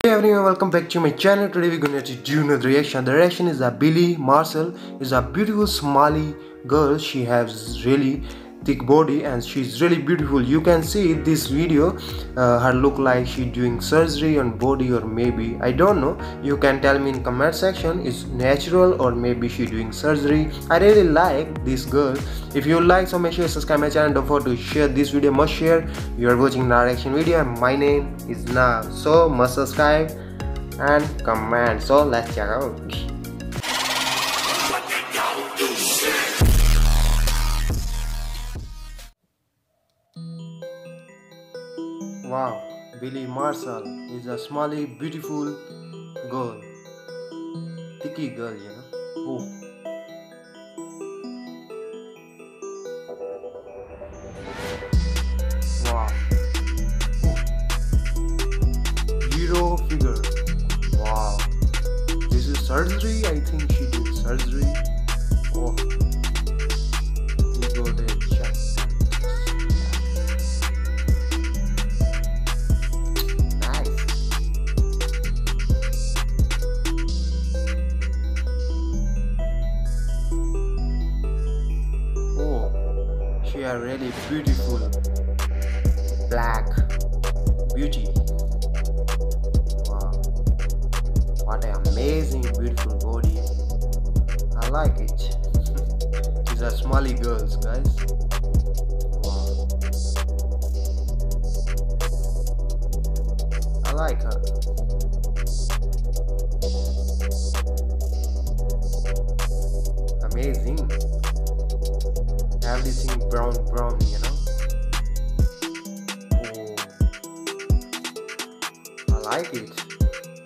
Hey everyone, welcome back to my channel. Today we're going to do another reaction. The reaction is that Billy Marsal is a beautiful Somali girl. She has really thick body and she's really beautiful. You can see this video, her look like she's doing surgery on body, or maybe I don't know. You can tell me in comment section. Is natural or maybe she doing surgery. I really like this girl. If you like, so make sure you subscribe my channel. Don't forget to share this video. Must share. You are watching the reaction video and my name is Na, so must subscribe and comment. So let's check out. Wow, Billy Marsal is a Somali beautiful girl, thicky girl, you know. Oh, wow, hero figure. Wow, this is surgery. I think she did surgery. Oh, you go there, check. Nice. Oh, she are really beautiful black beauty. Wow, what an amazing beautiful body. I like it. These are Somali girls, guys. Wow, I like her. Amazing. Everything brown, you know. Oh, I like it.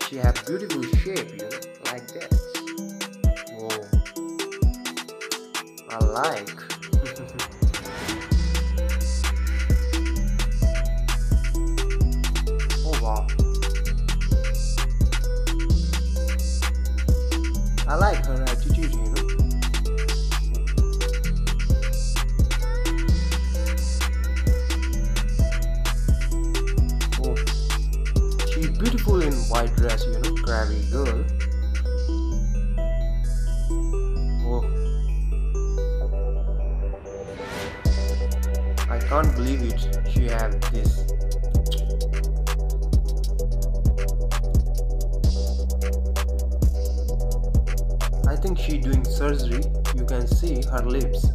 She have beautiful shape, you know, like that. Oh, I like. Oh wow, I like her attitude, you know. Oh, she's beautiful in white dress, you know, crabby girl. Oh, I can't believe it. She have this. I think she doing surgery. You can see her lips.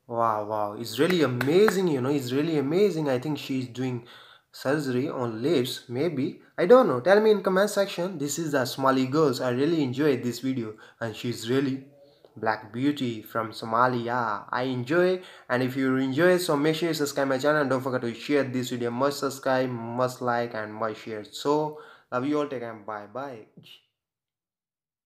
Wow, it's really amazing, you know. It's really amazing. I think she's doing surgery on lips, maybe. I don't know. Tell me in comment section. This is the Somali girls. I really enjoyed this video and she's really black beauty from Somalia. I enjoy, and if you enjoy, so make sure you subscribe my channel and don't forget to share this video. Must subscribe, must like and must share. So love you all. Take care. Bye.